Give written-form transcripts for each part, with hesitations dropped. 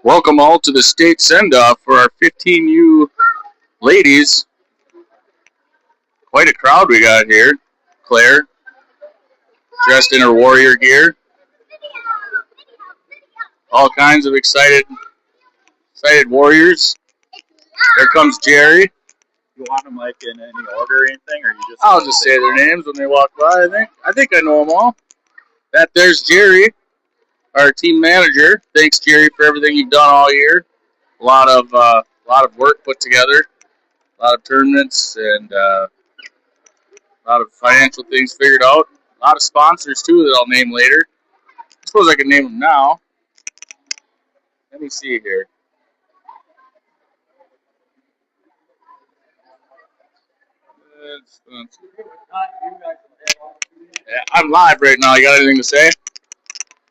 Welcome all to the state send-off for our 15U ladies. Quite a crowd we got here. Claire, dressed in her warrior gear. All kinds of excited warriors. There comes Jerry. You want them like in any order or anything, or you just? I'll just say their names when they walk by. I think I know them all. There's Jerry, our team manager. Thanks, Jerry, for everything you've done all year. A lot of work put together. A lot of tournaments and a lot of financial things figured out. A lot of sponsors too that I'll name later. I suppose I can name them now. Let me see here. Yeah, I'm live right now. You got anything to say?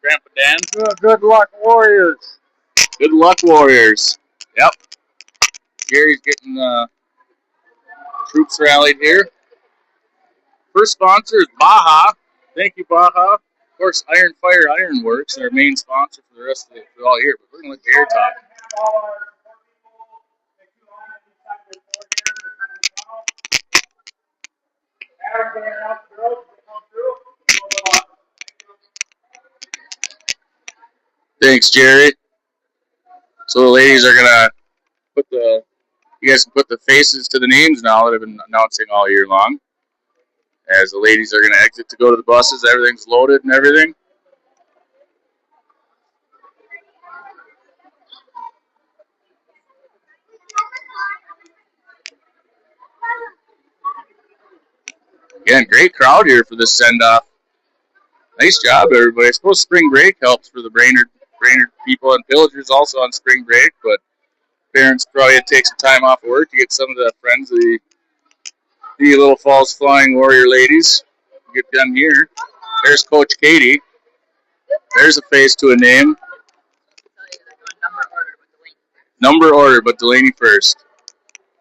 Grandpa Dan? Good luck, Warriors. Good luck, Warriors. Yep. Gary's getting troops rallied here. First sponsor is Baja. Thank you, Baja. Of course, Iron Fire Ironworks, our main sponsor for the rest of for all year. But we're going to let Gary talk. Thanks, Jerry. So the ladies are gonna you guys can put the faces to the names now that I've been announcing all year long. As the ladies are gonna exit to go to the buses, everything's loaded and everything. Again, great crowd here for this send-off. Nice job, everybody. I suppose spring break helps for the Brainerd people, and Pillagers also on spring break, but parents probably had to take some time off of work to get some of the friends of the Little Falls Flying Warrior ladies get done here. There's Coach Katie. There's a face to a name. Number order, but Delaney first.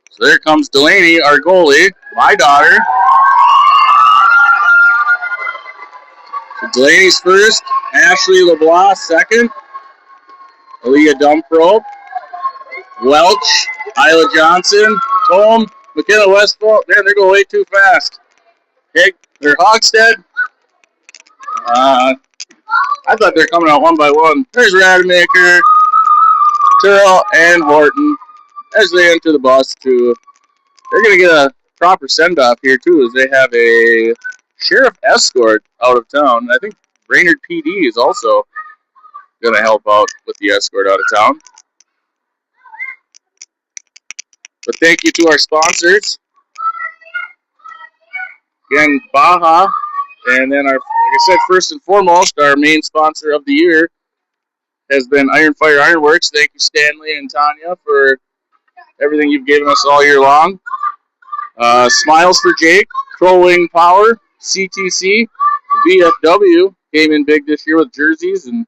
So there comes Delaney, our goalie, my daughter. So Delaney's first, Ashley LeBlanc second, Aaliyah Dumpro, Welch, Isla Johnson, Tom, McKenna Westfall. Man, they're going way too fast. They're Hogstead. I thought they're coming out one by one. There's Rademacher, Turrell, and Horton as they enter the bus too. They're going to get a proper send-off here too, as they have a sheriff escort out of town. I think Brainerd PD is also going to help out with the escort out of town. But thank you to our sponsors. Again, Baja, and then like I said, first and foremost, our main sponsor of the year has been Iron Fire Ironworks. Thank you, Stanley and Tanya, for everything you've given us all year long. Smiles for Jake, Crow Wing Power, CTC, VFW came in big this year with jerseys and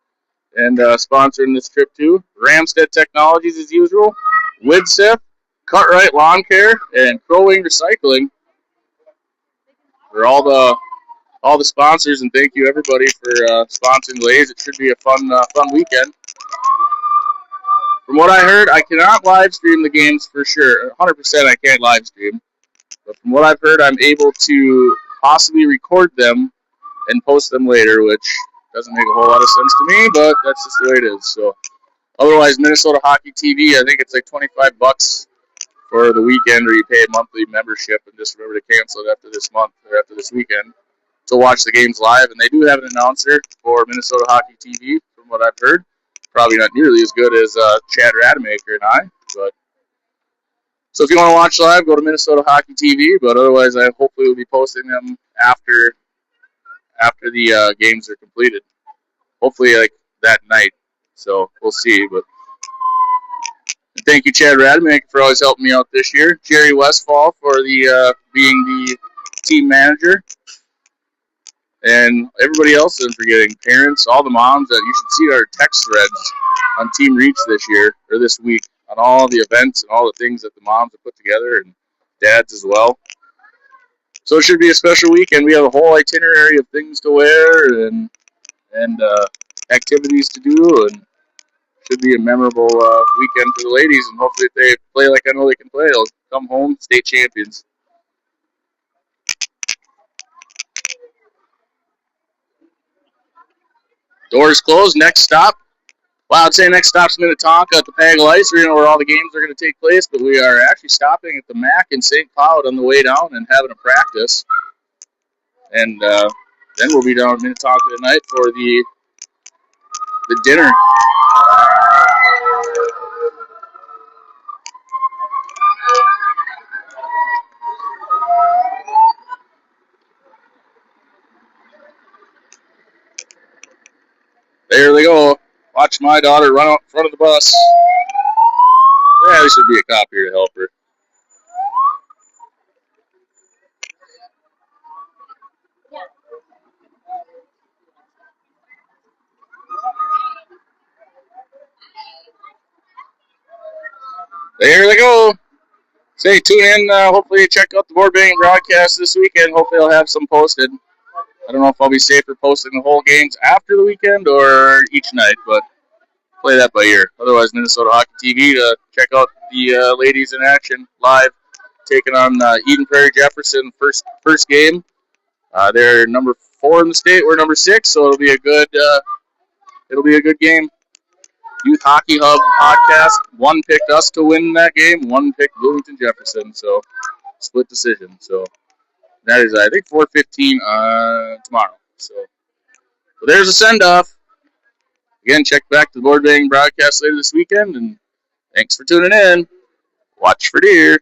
sponsoring this trip too. Ramstead Technologies as usual, Widsif, Cutright Lawn Care, and Crow Wing Recycling for all the sponsors, and thank you everybody for sponsoring the ladies. It should be a fun weekend. From what I heard, I cannot live stream the games for sure. 100% I can't live stream. But from what I've heard, I'm able to possibly record them and post them later, which doesn't make a whole lot of sense to me, but that's just the way it is. So, otherwise, Minnesota Hockey TV, I think it's like $25 for the weekend, or you pay a monthly membership and just remember to cancel it after this month or after this weekend to watch the games live. And they do have an announcer for Minnesota Hockey TV, from what I've heard. Probably not nearly as good as Chad Rademacher and I, but so if you want to watch live, go to Minnesota Hockey TV. But otherwise, I hopefully will be posting them after the games are completed. Hopefully, like that night. So we'll see. But thank you, Chad Rademacher, for always helping me out this year. Jerry Westfall for the being the team manager, and everybody else I'm forgetting. Parents, all the moms that you should see our text threads on Team Reach this week, on all the events and all the things that the moms have put together, and dads as well. So it should be a special weekend. We have a whole itinerary of things to wear and activities to do, and should be a memorable weekend for the ladies, and hopefully if they play like I know they can play, they'll come home state champions. Doors closed. Next stop. Well, I'd say next stop's Minnetonka at the Pagel Ice Arena where all the games are going to take place, but we are actually stopping at the Mac in St. Cloud on the way down and having a practice. And then we'll be down in Minnetonka tonight for the dinner. There they go. Watch my daughter run out in front of the bus. Yeah, there should be a cop here to help her. There they go. Say, tune in. Hopefully, check out the board banging broadcast this weekend. Hopefully, I'll have some posted. I don't know if I'll be safer posting the whole games after the weekend or each night, but play that by ear. Otherwise, Minnesota Hockey TV to check out the ladies in action live, taking on Eden Prairie Jefferson first game. They're number 4 in the state. We're number 6, so it'll be a good game. Youth Hockey Hub podcast. One picked us to win that game. One picked Bloomington Jefferson. So split decision. So that is, I think, 4:15 tomorrow. So there's a send off. Again, check back the board banging broadcast later this weekend. And thanks for tuning in. Watch for deer.